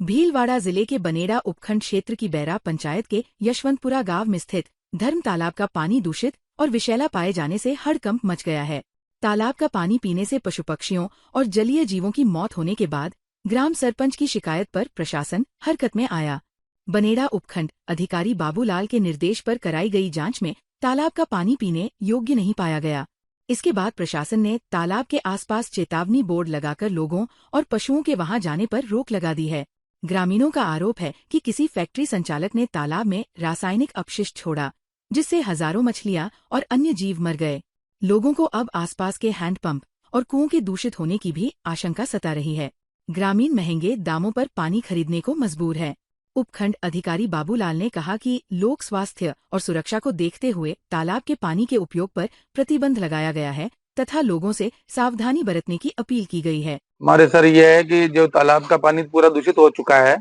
भीलवाड़ा जिले के बनेड़ा उपखंड क्षेत्र की बैरा पंचायत के यशवंतपुरा गांव में स्थित धर्म तालाब का पानी दूषित और विषैला पाए जाने से हड़कंप मच गया है। तालाब का पानी पीने से पशु पक्षियों और जलीय जीवों की मौत होने के बाद ग्राम सरपंच की शिकायत पर प्रशासन हरकत में आया। बनेड़ा उपखंड अधिकारी बाबूलाल के निर्देश पर कराई गई जांच में तालाब का पानी पीने योग्य नहीं पाया गया। इसके बाद प्रशासन ने तालाब के आसपास चेतावनी बोर्ड लगाकर लोगों और पशुओं के वहां जाने पर रोक लगा दी है। ग्रामीणों का आरोप है कि किसी फैक्ट्री संचालक ने तालाब में रासायनिक अपशिष्ट छोड़ा, जिससे हजारों मछलियां और अन्य जीव मर गए। लोगों को अब आसपास के हैंडपंप और कुओं के दूषित होने की भी आशंका सता रही है। ग्रामीण महंगे दामों पर पानी खरीदने को मजबूर है। उपखंड अधिकारी बाबूलाल ने कहा कि लोक स्वास्थ्य और सुरक्षा को देखते हुए तालाब के पानी के उपयोग पर प्रतिबंध लगाया गया है तथा लोगों से सावधानी बरतने की अपील की गई है। हमारे सर ये है कि जो तालाब का पानी पूरा दूषित हो चुका है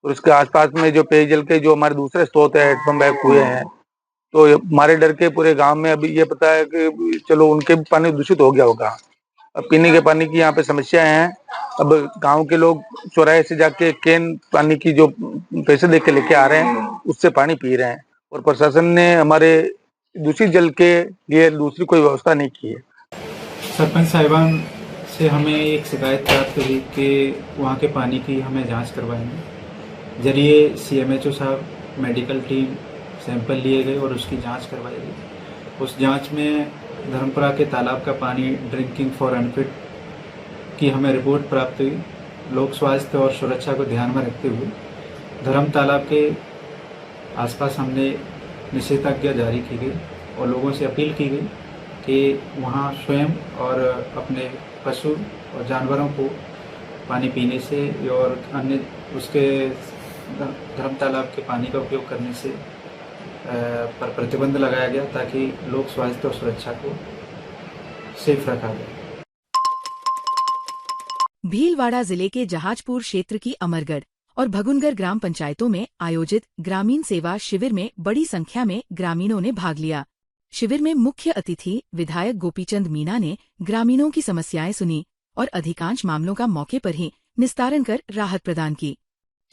और उसके आसपास में जो पेयजल के जो हमारे दूसरे स्रोत है, हैंडपंप है, कुएं हैं, तो हमारे डर के पूरे गांव में अभी ये पता है कि चलो उनके भी पानी दूषित हो गया होगा। अब पीने के पानी की यहाँ पे समस्या है। अब गांव के लोग चौराहे से जाके कैन पानी की जो पैसे दे के लेके आ रहे हैं, उससे पानी पी रहे हैं और प्रशासन ने हमारे दूषित जल के लिए दूसरी कोई व्यवस्था नहीं की है। सरपंच साहिबान से हमें एक शिकायत प्राप्त हुई कि वहाँ के पानी की हमें जांच करवाएंगे। जरिए CMHO साहब, मेडिकल टीम सैंपल लिए गए और उसकी जांच करवाई गई। उस जांच में धर्मपुरा के तालाब का पानी ड्रिंकिंग फॉर अनफिट की हमें रिपोर्ट प्राप्त हुई। लोक स्वास्थ्य और सुरक्षा को ध्यान में रखते हुए धर्म तालाब के आसपास हमने निषेधाज्ञा जारी की गई और लोगों से अपील की गई कि वहाँ स्वयं और अपने पशु और जानवरों को पानी पीने से और अन्य उसके धर्म तालाब के पानी का उपयोग करने से पर प्रतिबंध लगाया गया ताकि लोक स्वास्थ्य और सुरक्षा को सेफ रखा गया। भीलवाड़ा जिले के जहाजपुर क्षेत्र की अमरगढ़ और भगुनगर ग्राम पंचायतों में आयोजित ग्रामीण सेवा शिविर में बड़ी संख्या में ग्रामीणों ने भाग लिया। शिविर में मुख्य अतिथि विधायक गोपीचंद मीणा ने ग्रामीणों की समस्याएं सुनी और अधिकांश मामलों का मौके पर ही निस्तारण कर राहत प्रदान की।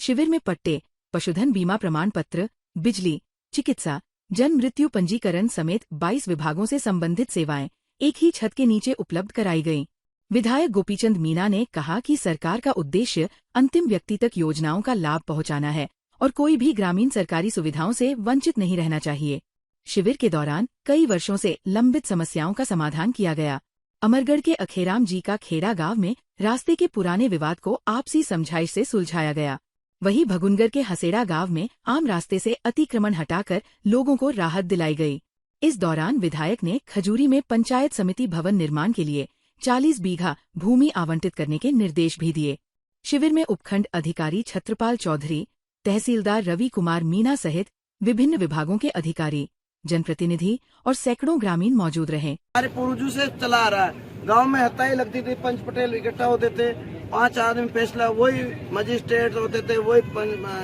शिविर में पट्टे, पशुधन बीमा प्रमाण पत्र, बिजली, चिकित्सा, जन्म मृत्यु पंजीकरण समेत 22 विभागों से संबंधित सेवाएं एक ही छत के नीचे उपलब्ध कराई गईं। विधायक गोपीचंद मीणा ने कहा कि सरकार का उद्देश्य अंतिम व्यक्ति तक योजनाओं का लाभ पहुंचाना है और कोई भी ग्रामीण सरकारी सुविधाओं से वंचित नहीं रहना चाहिए। शिविर के दौरान कई वर्षों से लंबित समस्याओं का समाधान किया गया। अमरगढ़ के अखेराम जी का खेड़ा गांव में रास्ते के पुराने विवाद को आपसी समझाइश से सुलझाया गया। वहीं भगुनगर के हसेड़ा गांव में आम रास्ते से अतिक्रमण हटाकर लोगों को राहत दिलाई गई। इस दौरान विधायक ने खजूरी में पंचायत समिति भवन निर्माण के लिए 40 बीघा भूमि आवंटित करने के निर्देश भी दिए। शिविर में उपखंड अधिकारी छत्रपाल चौधरी, तहसीलदार रवि कुमार मीणा सहित विभिन्न विभागों के अधिकारी, जनप्रतिनिधि और सैकड़ों ग्रामीण मौजूद रहे। हमारे पूर्वजों से चला आ रहा है। गांव में हत्याएं लगती थी, पंच पटेल इकट्ठा होते थे, 5 आदमी फैसला, वही मजिस्ट्रेट होते थे, वही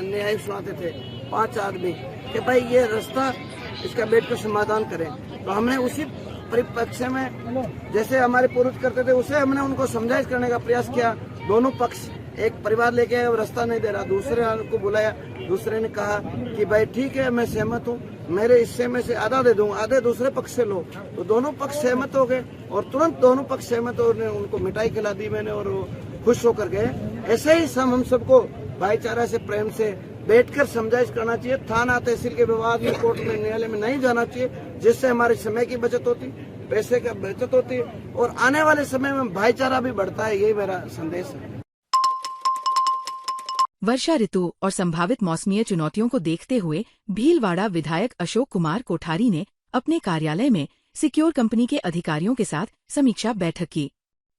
न्यायिक सुनाते थे, 5 आदमी कि भाई ये रास्ता इसका बैठ कर समाधान करें। तो हमने उसी परिप्रेक्ष्य में जैसे हमारे पूर्वज करते थे उसे हमने उनको समझाइश करने का प्रयास किया। दोनों पक्ष, एक परिवार लेके रास्ता नहीं दे रहा, दूसरे को बुलाया, दूसरे ने कहा कि भाई ठीक है, मैं सहमत हूँ, मेरे हिस्से में से आधा दे दूंगा, आधे दूसरे पक्ष से लो। तो दोनों पक्ष सहमत हो गए और तुरंत दोनों पक्ष सहमत हो गए, उनको मिठाई खिला दी मैंने और वो खुश होकर गए। ऐसे ही हम सबको भाईचारा से, प्रेम से बैठकर समझाइश करना चाहिए। थाना तहसील के विभाग में, कोर्ट में, न्यायालय में नहीं जाना चाहिए, जिससे हमारे समय की बचत होती, पैसे का बचत होती और आने वाले समय में भाईचारा भी बढ़ता है। यही मेरा संदेश है। वर्षा ऋतु और संभावित मौसमीय चुनौतियों को देखते हुए भीलवाड़ा विधायक अशोक कुमार कोठारी ने अपने कार्यालय में सिक्योर कंपनी के अधिकारियों के साथ समीक्षा बैठक की।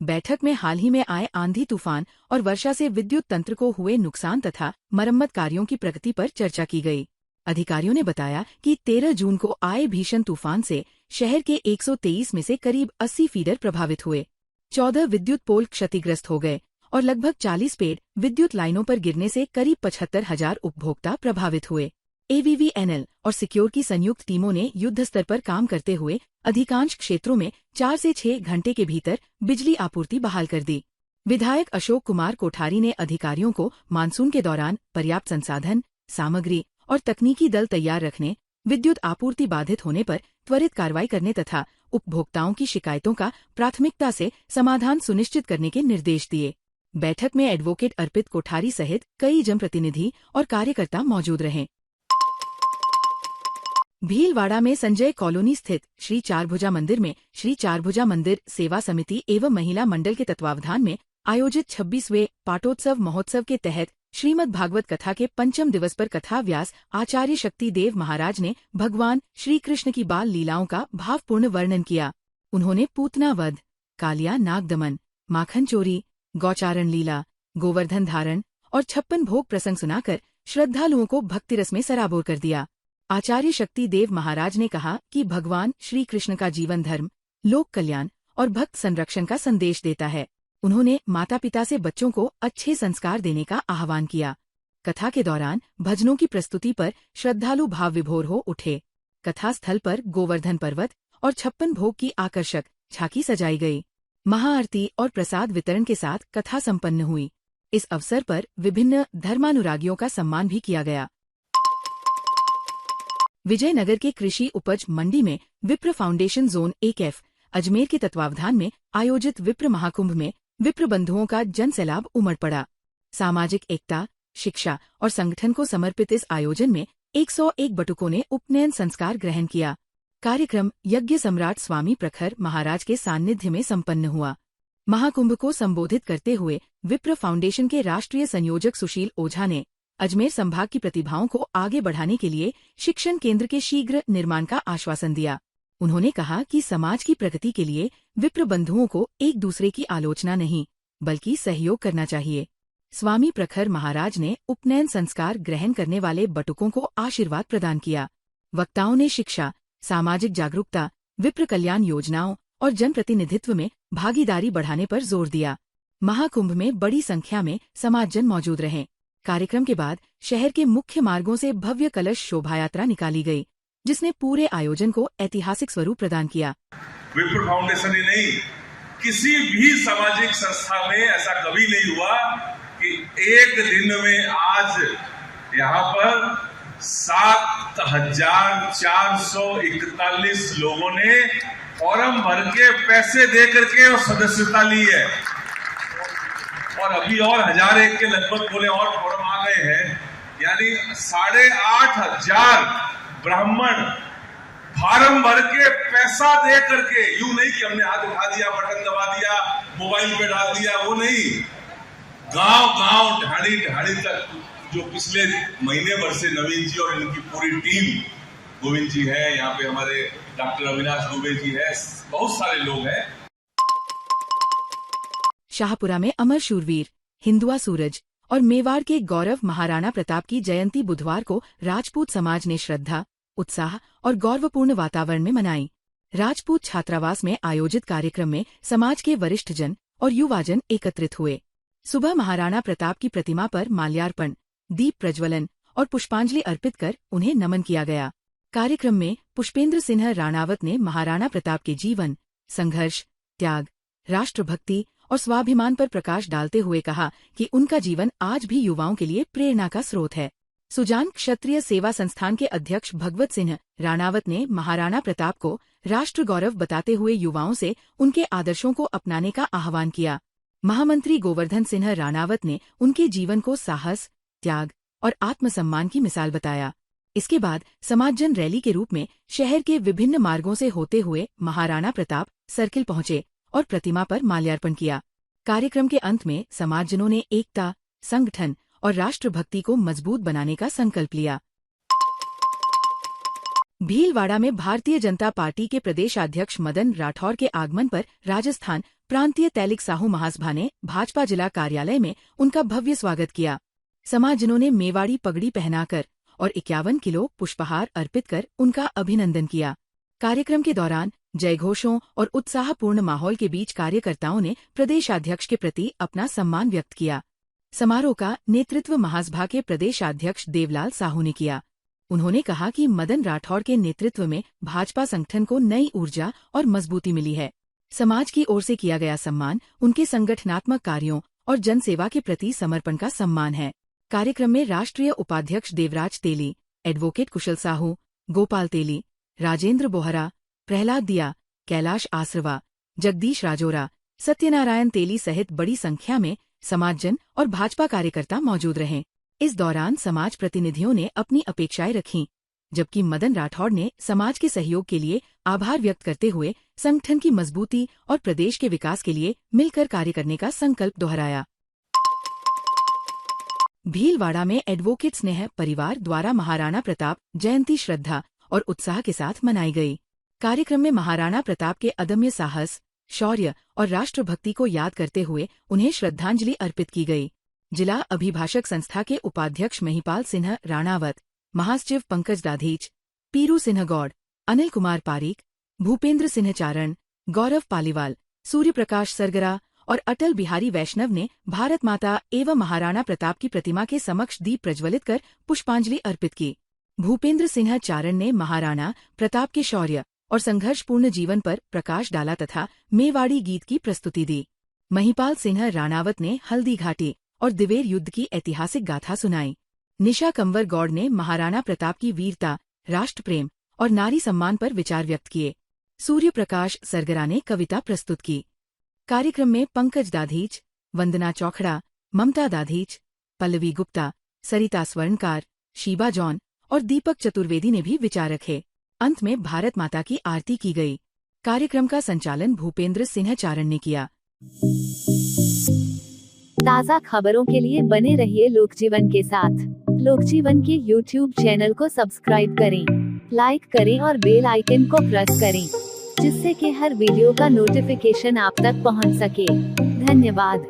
बैठक में हाल ही में आए आंधी तूफान और वर्षा से विद्युत तंत्र को हुए नुकसान तथा मरम्मत कार्यों की प्रगति पर चर्चा की गई। अधिकारियों ने बताया कि 13 जून को आए भीषण तूफान से शहर के 123 में से करीब 80 फीडर प्रभावित हुए, 14 विद्युत पोल क्षतिग्रस्त हो गए और लगभग 40 पेड़ विद्युत लाइनों पर गिरने से करीब 75,000 उपभोक्ता प्रभावित हुए। AVVNL और सिक्योर की संयुक्त टीमों ने युद्ध स्तर पर काम करते हुए अधिकांश क्षेत्रों में 4 से 6 घंटे के भीतर बिजली आपूर्ति बहाल कर दी। विधायक अशोक कुमार कोठारी ने अधिकारियों को मानसून के दौरान पर्याप्त संसाधन, सामग्री और तकनीकी दल तैयार रखने, विद्युत आपूर्ति बाधित होने पर त्वरित कार्रवाई करने तथा उपभोक्ताओं की शिकायतों का प्राथमिकता से समाधान सुनिश्चित करने के निर्देश दिए। बैठक में एडवोकेट अर्पित कोठारी सहित कई जनप्रतिनिधि और कार्यकर्ता मौजूद रहे। भीलवाड़ा में संजय कॉलोनी स्थित श्री चारभुजा मंदिर में श्री चारभुजा मंदिर सेवा समिति एवं महिला मंडल के तत्वावधान में आयोजित 26वें पाटोत्सव महोत्सव के तहत श्रीमद् भागवत कथा के पंचम दिवस पर कथा व्यास आचार्य शक्ति देव महाराज ने भगवान श्री कृष्ण की बाल लीलाओं का भावपूर्ण वर्णन किया। उन्होंने पूतना वध, कालिया नाग दमन, माखन चोरी, गौचारण लीला, गोवर्धन धारण और 56 भोग प्रसंग सुनाकर श्रद्धालुओं को भक्तिरस में सराबोर कर दिया। आचार्य शक्ति देव महाराज ने कहा कि भगवान श्री कृष्ण का जीवन धर्म, लोक कल्याण और भक्त संरक्षण का संदेश देता है। उन्होंने माता पिता से बच्चों को अच्छे संस्कार देने का आह्वान किया। कथा के दौरान भजनों की प्रस्तुति पर श्रद्धालु भाव विभोर हो उठे। कथा स्थल पर गोवर्धन पर्वत और 56 भोग की आकर्षक झांकी सजाई गई। महाआरती और प्रसाद वितरण के साथ कथा संपन्न हुई। इस अवसर पर विभिन्न धर्मानुरागियों का सम्मान भी किया गया। विजयनगर के कृषि उपज मंडी में विप्र फाउंडेशन जोन 1F अजमेर के तत्वावधान में आयोजित विप्र महाकुंभ में विप्र बंधुओं का जन सैलाब उमड़ पड़ा। सामाजिक एकता, शिक्षा और संगठन को समर्पित इस आयोजन में 101 बटुकों ने उपनयन संस्कार ग्रहण किया। कार्यक्रम यज्ञ सम्राट स्वामी प्रखर महाराज के सानिध्य में संपन्न हुआ। महाकुंभ को संबोधित करते हुए विप्र फाउंडेशन के राष्ट्रीय संयोजक सुशील ओझा ने अजमेर संभाग की प्रतिभाओं को आगे बढ़ाने के लिए शिक्षण केंद्र के शीघ्र निर्माण का आश्वासन दिया। उन्होंने कहा कि समाज की प्रगति के लिए विप्र बंधुओं को एक दूसरे की आलोचना नहीं बल्कि सहयोग करना चाहिए। स्वामी प्रखर महाराज ने उपनयन संस्कार ग्रहण करने वाले बटुकों को आशीर्वाद प्रदान किया। वक्ताओं ने शिक्षा, सामाजिक जागरूकता, विप्र कल्याण योजनाओं और जनप्रतिनिधित्व में भागीदारी बढ़ाने पर जोर दिया। महाकुंभ में बड़ी संख्या में समाजजन मौजूद रहे। कार्यक्रम के बाद शहर के मुख्य मार्गों से भव्य कलश शोभायात्रा निकाली गई, जिसने पूरे आयोजन को ऐतिहासिक स्वरूप प्रदान किया। विप्र फाउंडेशन ही नहीं, किसी भी सामाजिक संस्था में ऐसा कभी नहीं हुआ कि एक दिन में आज यहाँ पर 7,441 लोगों ने फॉर्म भर के पैसे दे करके और सदस्यता ली है और अभी और 1,001 के लगभग बोले और फॉर्म आ गए हैं। यानी 8,500 ब्राह्मण फार्म भर के पैसा दे करके, यूं नहीं कि हमने हाथ उठा दिया, बटन दबा दिया, मोबाइल पे डाल दिया, वो नहीं, गांव-गांव, ढाणी तक जो पिछले महीने भर से नवीन जी और इनकी पूरी टीम, गोविंद जी है यहाँ पे, हमारे डॉक्टर अविनाश दुबे जी है, बहुत सारे लोग हैं। शाहपुरा में अमर शूरवीर हिंदुआ सूरज और मेवाड़ के गौरव महाराणा प्रताप की जयंती बुधवार को राजपूत समाज ने श्रद्धा, उत्साह और गौरवपूर्ण वातावरण में मनाई। राजपूत छात्रावास में आयोजित कार्यक्रम में समाज के वरिष्ठ जन और युवाजन एकत्रित हुए। सुबह महाराणा प्रताप की प्रतिमा पर माल्यार्पण, दीप प्रज्वलन और पुष्पांजलि अर्पित कर उन्हें नमन किया गया। कार्यक्रम में पुष्पेंद्र सिंह राणावत ने महाराणा प्रताप के जीवन, संघर्ष, त्याग, राष्ट्रभक्ति और स्वाभिमान पर प्रकाश डालते हुए कहा कि उनका जीवन आज भी युवाओं के लिए प्रेरणा का स्रोत है। सुजान क्षत्रिय सेवा संस्थान के अध्यक्ष भगवत सिंह राणावत ने महाराणा प्रताप को राष्ट्र गौरव बताते हुए युवाओं से उनके आदर्शों को अपनाने का आह्वान किया। महामंत्री गोवर्धन सिंह राणावत ने उनके जीवन को साहस, त्याग और आत्मसम्मान की मिसाल बताया। इसके बाद समाजजन रैली के रूप में शहर के विभिन्न मार्गों से होते हुए महाराणा प्रताप सर्किल पहुंचे और प्रतिमा पर माल्यार्पण किया। कार्यक्रम के अंत में समाजजनों ने एकता, संगठन और राष्ट्रभक्ति को मजबूत बनाने का संकल्प लिया। भीलवाड़ा में भारतीय जनता पार्टी के प्रदेशाध्यक्ष मदन राठौर के आगमन पर राजस्थान प्रांतीय तैलिक साहू महासभा ने भाजपा जिला कार्यालय में उनका भव्य स्वागत किया। समाजजनों ने मेवाड़ी पगड़ी पहनाकर और 51 किलो पुष्पहार अर्पित कर उनका अभिनंदन किया। कार्यक्रम के दौरान जयघोषों और उत्साहपूर्ण माहौल के बीच कार्यकर्ताओं ने प्रदेशाध्यक्ष के प्रति अपना सम्मान व्यक्त किया। समारोह का नेतृत्व महासभा के प्रदेशाध्यक्ष देवलाल साहू ने किया। उन्होंने कहा कि मदन राठौर के नेतृत्व में भाजपा संगठन को नई ऊर्जा और मजबूती मिली है। समाज की ओर से किया गया सम्मान उनके संगठनात्मक कार्यों और जनसेवा के प्रति समर्पण का सम्मान है। कार्यक्रम में राष्ट्रीय उपाध्यक्ष देवराज तेली, एडवोकेट कुशल साहू, गोपाल तेली, राजेंद्र बोहरा, प्रहलाद दिया, कैलाश आसरवा, जगदीश राजोरा, सत्यनारायण तेली सहित बड़ी संख्या में समाजजन और भाजपा कार्यकर्ता मौजूद रहे। इस दौरान समाज प्रतिनिधियों ने अपनी अपेक्षाएं रखीं, जबकि मदन राठौड़ ने समाज के सहयोग के लिए आभार व्यक्त करते हुए संगठन की मजबूती और प्रदेश के विकास के लिए मिलकर कार्य करने का संकल्प दोहराया। भीलवाड़ा में एडवोकेट स्नेह परिवार द्वारा महाराणा प्रताप जयंती श्रद्धा और उत्साह के साथ मनाई गई। कार्यक्रम में महाराणा प्रताप के अदम्य साहस, शौर्य और राष्ट्रभक्ति को याद करते हुए उन्हें श्रद्धांजलि अर्पित की गई। जिला अभिभाषक संस्था के उपाध्यक्ष महिपाल सिन्हा राणावत, महासचिव पंकज दाधीच, पीरू सिन्हा गौड़, अनिल कुमार पारीक, भूपेंद्र सिन्हा चारण, गौरव पालीवाल, सूर्य प्रकाश सरगरा और अटल बिहारी वैष्णव ने भारत माता एवं महाराणा प्रताप की प्रतिमा के समक्ष दीप प्रज्वलित कर पुष्पांजलि अर्पित की। भूपेंद्र सिन्हा चारण ने महाराणा प्रताप के शौर्य और संघर्षपूर्ण जीवन पर प्रकाश डाला तथा मेवाड़ी गीत की प्रस्तुति दी। महिपाल सिन्हा राणावत ने हल्दी घाटी और दिवेर युद्ध की ऐतिहासिक गाथा सुनाई। निशा कंवर गौड़ ने महाराणा प्रताप की वीरता, राष्ट्र प्रेम और नारी सम्मान पर विचार व्यक्त किए। सूर्य प्रकाश सरगरा ने कविता प्रस्तुत की। कार्यक्रम में पंकज दाधीच, वंदना चौखड़ा, ममता दाधीच, पल्लवी गुप्ता, सरिता स्वर्णकार, शीबा जॉन और दीपक चतुर्वेदी ने भी विचार रखे। अंत में भारत माता की आरती की गई। कार्यक्रम का संचालन भूपेंद्र सिन्हा चारण ने किया। ताज़ा खबरों के लिए बने रहिए लोकजीवन के साथ। लोकजीवन के YouTube चैनल को सब्सक्राइब करें, लाइक करें और बेल आइकन को प्रेस करें, जिससे कि हर वीडियो का नोटिफिकेशन आप तक पहुंच सके। धन्यवाद।